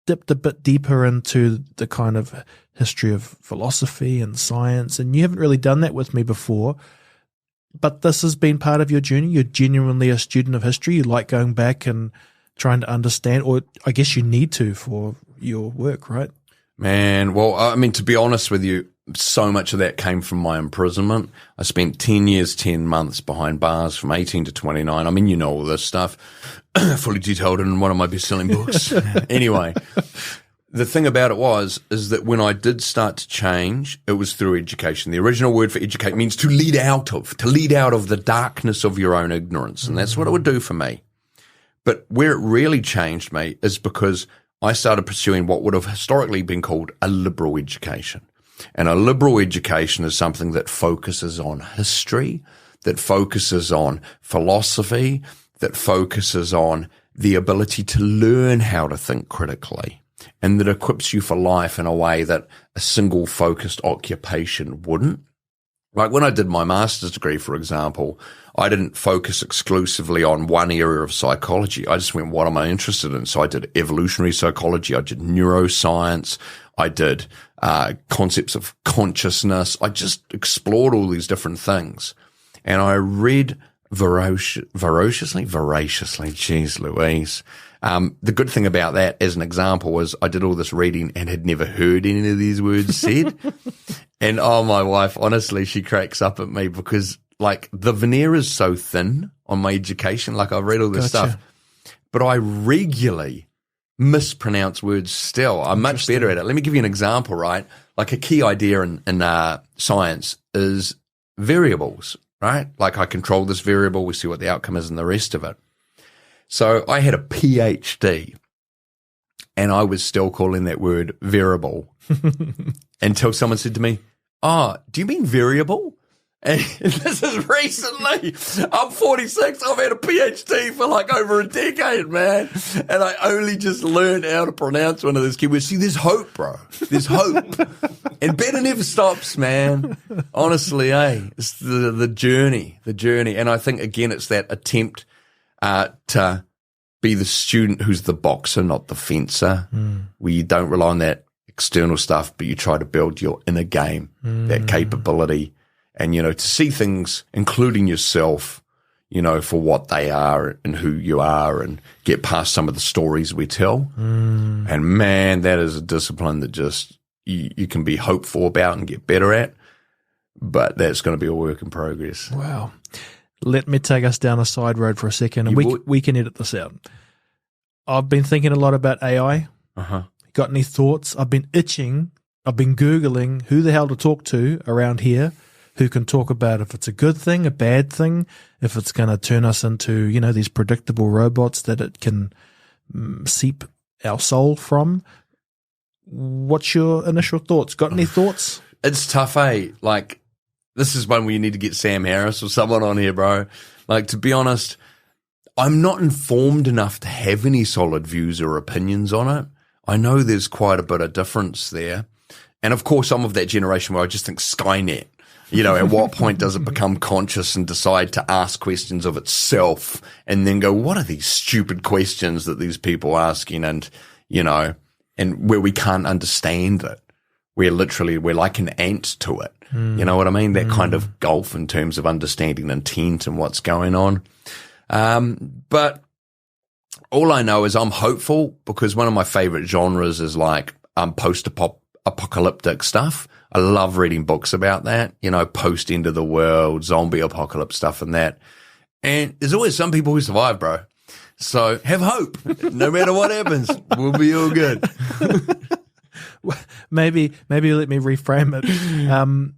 dipped a bit deeper into the kind of history of philosophy and science, and you haven't really done that with me before. But this has been part of your journey. You're genuinely a student of history. You like going back and trying to understand, or I guess you need to for your work, right? Man, well, I mean, to be honest with you, so much of that came from my imprisonment. I spent 10 years, 10 months behind bars from 18 to 29. I mean, you know all this stuff, fully detailed in one of my best-selling books. Anyway, the thing about it is that when I did start to change, it was through education. The original word for educate means to lead out of the darkness of your own ignorance. And that's what it would do for me. But where it really changed me is because I started pursuing what would have historically been called a liberal education. And a liberal education is something that focuses on history, that focuses on philosophy, that focuses on the ability to learn how to think critically, and that equips you for life in a way that a single focused occupation wouldn't. Like when I did my master's degree, for example, I didn't focus exclusively on one area of psychology. I just went, what am I interested in? So I did evolutionary psychology. I did neuroscience. I did concepts of consciousness. I just explored all these different things. And I read voraciously, geez Louise. The good thing about that, as an example, was I did all this reading and had never heard any of these words said. And my wife, honestly, she cracks up at me because like the veneer is so thin on my education. Like I read all this stuff, but I regularly mispronounce words still. I'm much better at it. Let me give you an example, right? Like a key idea in science is variables, right? Like I control this variable, we see what the outcome is and the rest of it. So I had a PhD and I was still calling that word variable until someone said to me, do you mean variable? And this is recently. I'm 46. I've had a PhD for like over a decade, man. And I only just learned how to pronounce one of those keywords. See, there's hope, bro. There's hope. And better never stops, man. Honestly, it's the journey. And I think, again, it's that attempt to be the student who's the boxer, not the fencer, where you don't rely on that external stuff, but you try to build your inner game, that capability, and, to see things, including yourself, for what they are and who you are, and get past some of the stories we tell. And man, that is a discipline that just you can be hopeful about and get better at, but that's going to be a work in progress. Wow. Let me take us down a side road for a second, and we can edit this out. I've been thinking a lot about AI. Got any thoughts? I've been Googling who the hell to talk to around here who can talk about if it's a good thing, a bad thing, if it's going to turn us into, these predictable robots that it can seep our soul from. What's your initial thoughts? Got any thoughts? It's tough, eh? Like, this is one where you need to get Sam Harris or someone on here, bro. Like, to be honest, I'm not informed enough to have any solid views or opinions on it. I know there's quite a bit of difference there. And of course, I'm of that generation where I just think Skynet, at what point does it become conscious and decide to ask questions of itself and then go, what are these stupid questions that these people are asking? And, and where we can't understand it. We're like an ant to it. You know what I mean? That kind of gulf in terms of understanding intent and what's going on. But all I know is I'm hopeful because one of my favorite genres is like post-apocalyptic stuff. I love reading books about that, post end of the world, zombie apocalypse stuff and that. And there's always some people who survive, bro. So have hope. No matter what happens, we'll be all good. Maybe let me reframe it.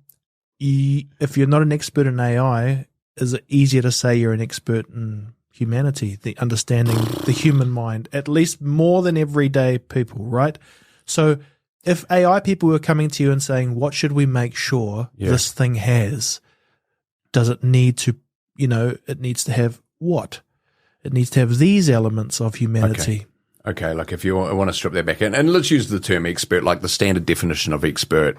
If you're not an expert in AI, is it easier to say you're an expert in humanity, the understanding the human mind, at least more than everyday people, right? So if AI people were coming to you and saying, what should we make sure this thing has? Does it need to, it needs to have what? It needs to have these elements of humanity. Okay, like if you want to strip that back in, and let's use the term expert, like the standard definition of expert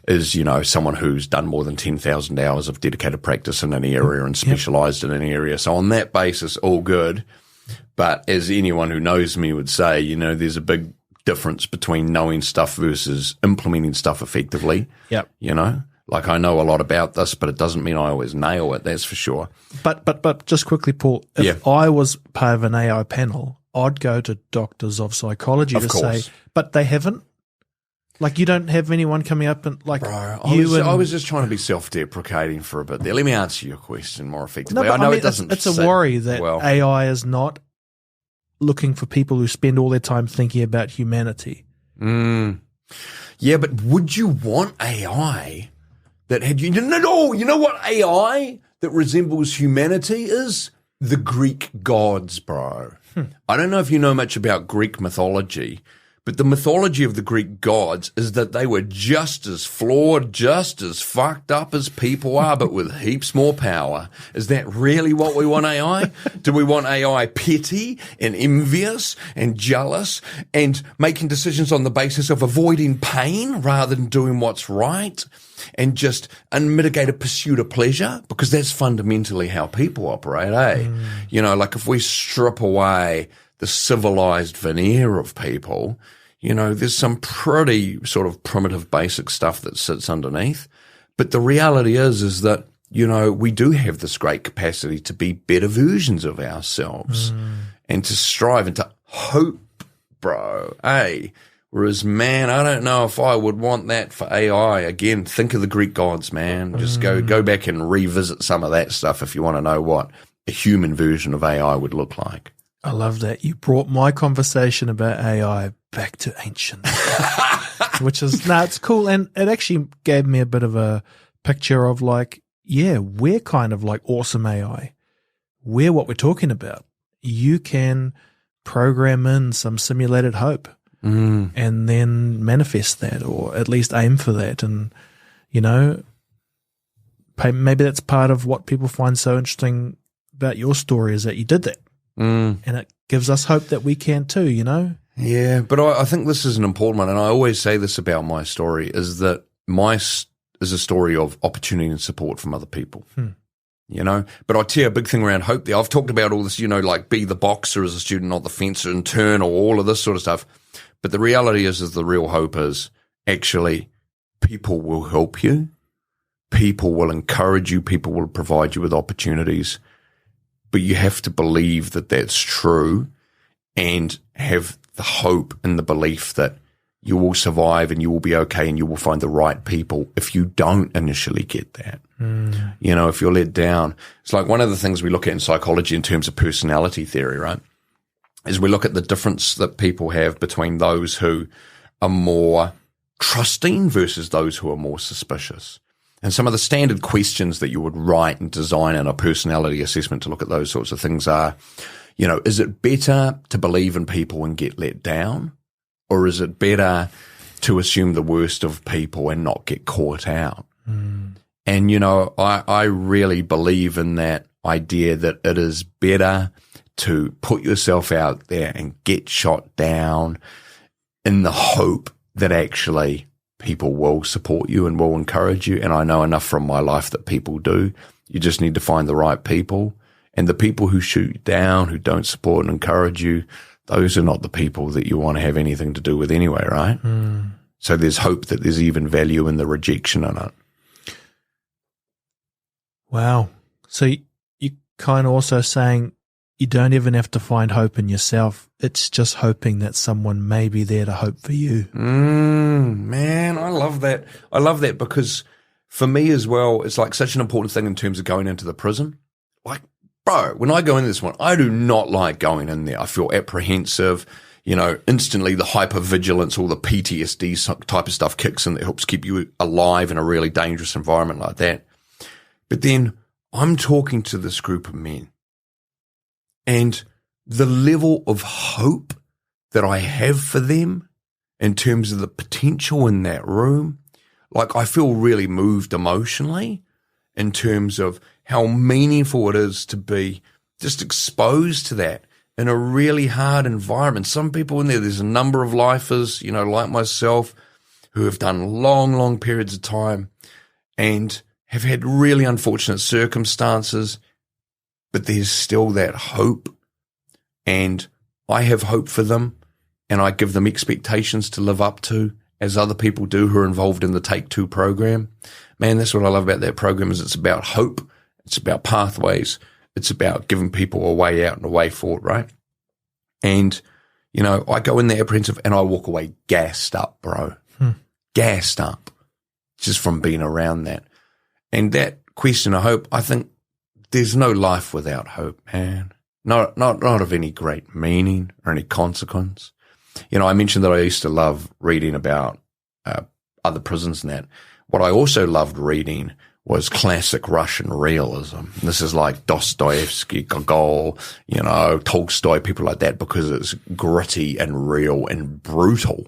is, someone who's done more than 10,000 hours of dedicated practice in an area and specialized in an area. So on that basis, all good. But as anyone who knows me would say, there's a big difference between knowing stuff versus implementing stuff effectively. Yep. Like I know a lot about this, but it doesn't mean I always nail it. That's for sure. But just quickly, Paul, if I was part of an AI panel, I'd go to doctors of psychology to say, but they haven't. Like you don't have anyone coming up and like I was just trying to be self-deprecating for a bit there. Let me answer your question more effectively. No, I know it doesn't. It's a worry that AI is not looking for people who spend all their time thinking about humanity. Yeah, but would you want AI that had no? You know what AI that resembles humanity is? The Greek gods, bro. I don't know if you know much about Greek mythology, But the mythology of the Greek gods is that they were just as flawed, just as fucked up as people are, but with heaps more power. Is that really what we want AI? Do we want AI petty and envious and jealous and making decisions on the basis of avoiding pain rather than doing what's right and just unmitigated pursuit of pleasure? Because that's fundamentally how people operate, eh? You know, like if we strip away the civilized veneer of people, you know, there's some pretty sort of primitive basic stuff that sits underneath. But the reality is that, you know, we do have this great capacity to be better versions of ourselves and to strive and to hope, bro, eh? Whereas, man, I don't know if I would want that for AI. Again, think of the Greek gods, man. Just go back and revisit some of that stuff if you want to know what a human version of AI would look like. I love that. You brought my conversation about AI back to ancient, which is, it's cool. And it actually gave me a bit of a picture of like, yeah, we're kind of like awesome AI. We're what we're talking about. You can program in some simulated hope and then manifest that, or at least aim for that. And, you know, maybe that's part of what people find so interesting about your story is that you did that. And it gives us hope that we can too, you know? Yeah, but I think this is an important one, and I always say this about my story, is that is a story of opportunity and support from other people, you know? But I tell you a big thing around hope there. I've talked about all this, you know, like be the boxer as a student, not the fencer in turn, or all of this sort of stuff. But the reality is the real hope is actually people will help you, people will encourage you, people will provide you with opportunities. But you have to believe that that's true and have the hope and the belief that you will survive and you will be okay and you will find the right people if you don't initially get that. You know, if you're let down. It's like one of the things we look at in psychology in terms of personality theory, right, is we look at the difference that people have between those who are more trusting versus those who are more suspicious. And some of the standard questions that you would write and design in a personality assessment to look at those sorts of things are, you know, is it better to believe in people and get let down? Or is it better to assume the worst of people and not get caught out? And, you know, I really believe in that idea that it is better to put yourself out there and get shot down in the hope that actually people will support you and will encourage you. And I know enough from my life that people do. You just need to find the right people. And the people who shoot you down, who don't support and encourage you, those are not the people that you want to have anything to do with anyway, right? So there's hope that there's even value in the rejection in it. Wow. So you kind of also saying you don't even have to find hope in yourself. It's just hoping that someone may be there to hope for you. Man, I love that. I love that because for me as well, it's like such an important thing in terms of going into the prison. Like, bro, when I go in this one, I do not like going in there. I feel apprehensive. You know, instantly the hypervigilance, all the PTSD type of stuff kicks in that helps keep you alive in a really dangerous environment like that. But then I'm talking to this group of men, and the level of hope that I have for them in terms of the potential in that room, like I feel really moved emotionally in terms of how meaningful it is to be just exposed to that in a really hard environment. Some people in there's a number of lifers, you know, like myself, who have done long, long periods of time and have had really unfortunate circumstances, but there's still that hope. And I have hope for them, and I give them expectations to live up to, as other people do who are involved in the Take Two program. Man, that's what I love about that program, is it's about hope. It's about pathways. It's about giving people a way out and a way forward, right? And, you know, I go in there apprehensive and I walk away gassed up, bro. Gassed up just from being around that. And that question of hope, I think there's no life without hope, man. Not of any great meaning or any consequence. You know, I mentioned that I used to love reading about other prisons and that. What I also loved reading was classic Russian realism. This is like Dostoevsky, Gogol, Tolstoy, people like that, because it's gritty and real and brutal.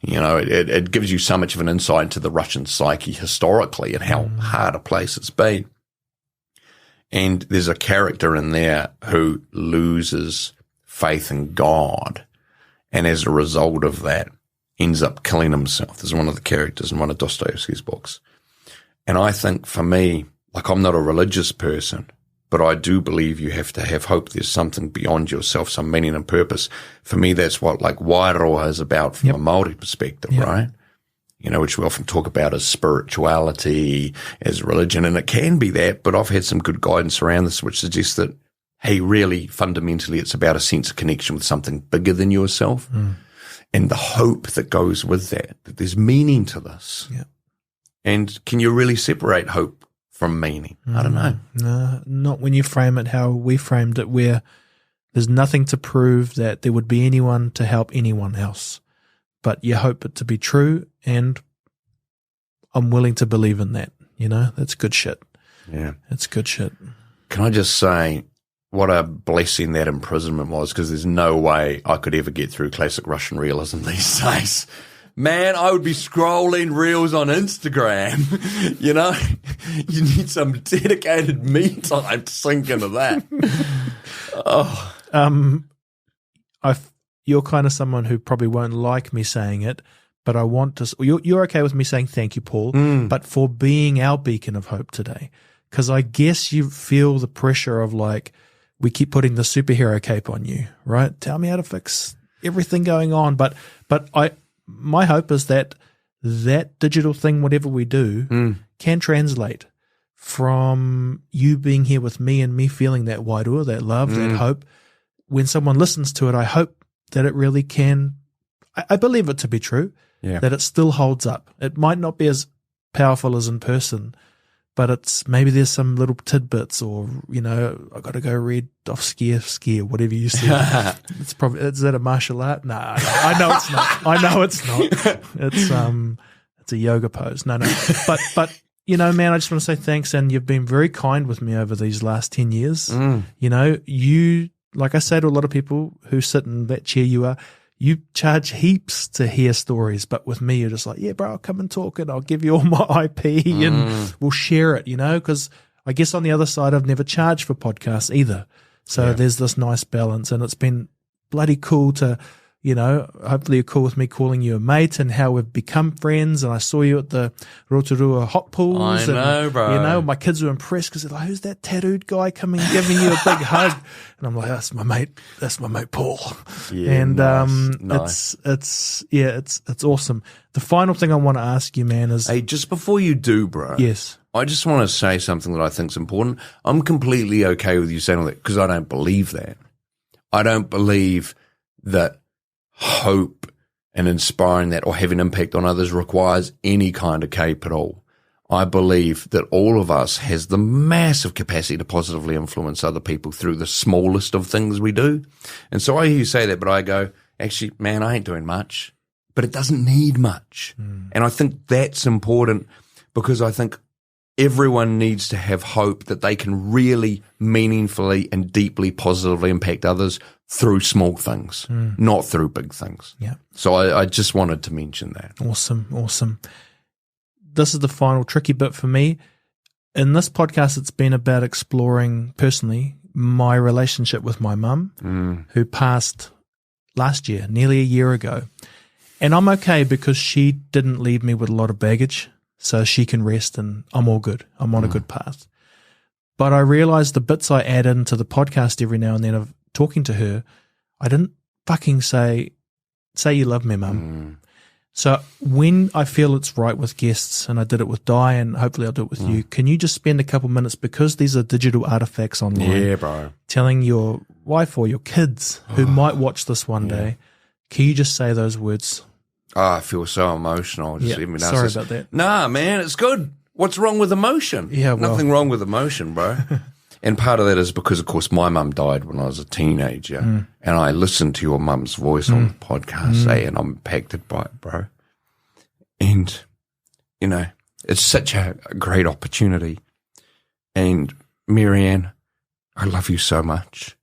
It gives you so much of an insight into the Russian psyche historically and how hard a place it's been. And there's a character in there who loses faith in God, and as a result of that, ends up killing himself. There's one of the characters in one of Dostoevsky's books. And I think for me, like, I'm not a religious person, but I do believe you have to have hope. There's something beyond yourself, some meaning and purpose. For me, that's what like Wairoa is about from a Māori perspective, right? Which we often talk about as spirituality, as religion, and it can be that, but I've had some good guidance around this which suggests that, hey, really, fundamentally, it's about a sense of connection with something bigger than yourself and the hope that goes with that there's meaning to this. Yeah. And can you really separate hope from meaning? I don't know. No, not when you frame it how we framed it, where there's nothing to prove that there would be anyone to help anyone else. But you hope it to be true, and I'm willing to believe in that. That's good shit. Yeah. It's good shit. Can I just say what a blessing that imprisonment was, because there's no way I could ever get through classic Russian realism these days. Man, I would be scrolling reels on Instagram. You need some dedicated me time to sink into that. You're kind of someone who probably won't like me saying it, but I want to. You're okay with me saying thank you, Paul, but for being our beacon of hope today, because I guess you feel the pressure of like we keep putting the superhero cape on you, right? Tell me how to fix everything going on, but my hope is that digital thing, whatever we do, can translate from you being here with me and me feeling that wairua, that love, that hope. When someone listens to it, I hope that it really can. I believe it to be true, that it still holds up. It might not be as powerful as in person, but maybe there's some little tidbits, or I got to go read Dostoevsky or whatever you said. It's probably, is that a martial art? No, I know it's not. I know it's not. It's a yoga pose. No, but man, I just want to say thanks, and you've been very kind with me over these last 10 years. You, like I say to a lot of people who sit in that chair you charge heaps to hear stories, but with me, you're just like, yeah, bro, I'll come and talk and I'll give you all my IP and we'll share it, because I guess on the other side, I've never charged for podcasts either. So there's this nice balance, and it's been bloody cool to, hopefully you're cool with me calling you a mate and how we've become friends. And I saw you at the Rotorua hot pools. I know, bro. My kids were impressed because they're like, who's that tattooed guy coming giving you a big hug? And I'm like, that's my mate Paul. Yeah, and nice. It's awesome. The final thing I want to ask you, man, is, hey, just before you do, bro. Yes. I just want to say something that I think is important. I'm completely okay with you saying all that, because I don't believe that. I don't believe that hope and inspiring that or having impact on others requires any kind of cape at all. I believe that all of us has the massive capacity to positively influence other people through the smallest of things we do. And so I hear you say that, but I go, actually, man, I ain't doing much, but it doesn't need much. And I think that's important, because I think everyone needs to have hope that they can really meaningfully and deeply positively impact others through small things, not through big things. Yeah. So I just wanted to mention that. Awesome. This is the final tricky bit for me. In this podcast, it's been about exploring personally my relationship with my mum, who passed last year, nearly a year ago. And I'm okay because she didn't leave me with a lot of baggage, so she can rest and I'm all good. I'm on a good path. But I realized the bits I add into the podcast every now and then of talking to her, I didn't fucking say you love me, Mum. So when I feel it's right with guests, and I did it with Di, and hopefully I'll do it with you, can you just spend a couple minutes, because these are digital artifacts online, yeah, bro, telling your wife or your kids who might watch this one day, can you just say those words? Oh, I feel so emotional. Just even sorry about that. Nah, man, it's good. What's wrong with emotion? Yeah, well, nothing wrong with emotion, bro. And part of that is because, of course, my mum died when I was a teenager, and I listened to your mum's voice on the podcast, and I'm impacted by it, bro. And, It's such a great opportunity. And Marianne, I love you so much.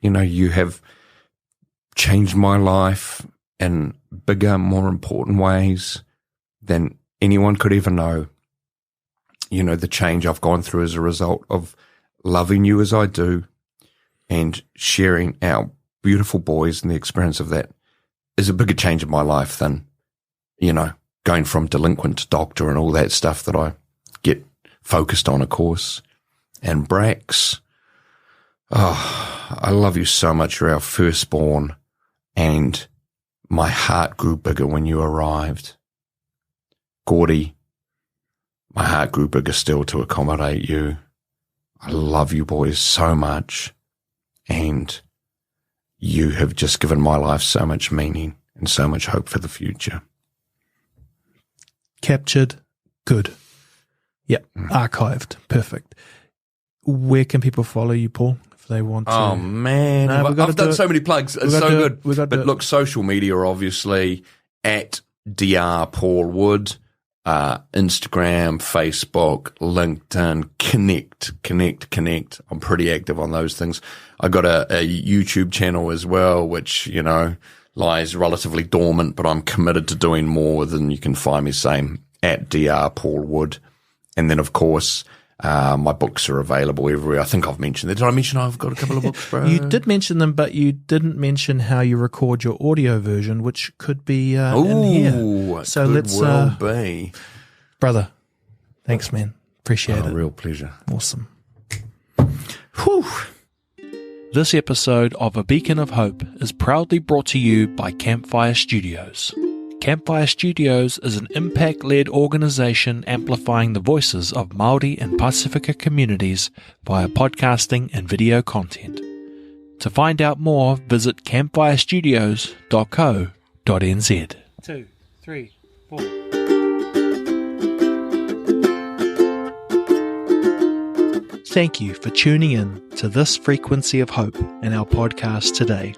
You know, you have changed my life in bigger, more important ways than anyone could ever know. You know, the change I've gone through as a result of loving you as I do and sharing our beautiful boys and the experience of that is a bigger change in my life than, you know, going from delinquent to doctor and all that stuff that I get focused on, of course. And Brax, I love you so much. You're our firstborn, and my heart grew bigger when you arrived. Gordy, my heart grew bigger still to accommodate you. I love you boys so much, and you have just given my life so much meaning and so much hope for the future. Captured. Good. Yep. Archived. Perfect. Where can people follow you, Paul, if they want to? Oh, man. No, I've done so many plugs. It's so good. But look, social media, obviously, at Dr. Paul Wood, Instagram, Facebook, LinkedIn, connect. I'm pretty active on those things. I got a YouTube channel as well, which, you know, lies relatively dormant, but I'm committed to doing more. Then you can find me same at Dr. Paul Wood. And then, of course, my books are available everywhere. I think I've mentioned that. Did I mention I've got a couple of books, bro? You did mention them, but you didn't mention how you record your audio version, which could be in here. So let's be. Brother, thanks, man. Appreciate it. Real pleasure. Awesome. Whew. This episode of A Beacon of Hope is proudly brought to you by Campfire Studios. Campfire Studios is an impact-led organisation amplifying the voices of Māori and Pasifika communities via podcasting and video content. To find out more, visit campfirestudios.co.nz. 2, 3, 4. Thank you for tuning in to this frequency of hope in our podcast today.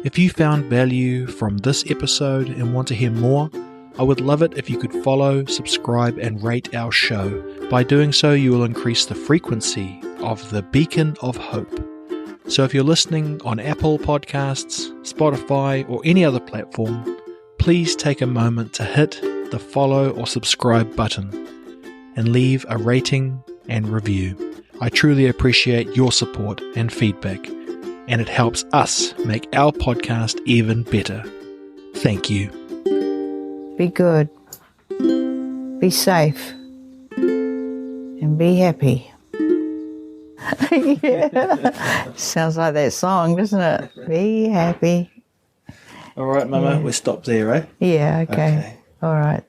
If you found value from this episode and want to hear more, I would love it if you could follow, subscribe, and rate our show. By doing so, you will increase the frequency of the Beacon of Hope. So if you're listening on Apple Podcasts, Spotify, or any other platform, please take a moment to hit the follow or subscribe button and leave a rating and review. I truly appreciate your support and feedback, and it helps us make our podcast even better. Thank you. Be good. Be safe. And be happy. Yeah. Sounds like that song, doesn't it? Be happy. All right, Mama, we'll stop there, eh? Yeah, okay. All right.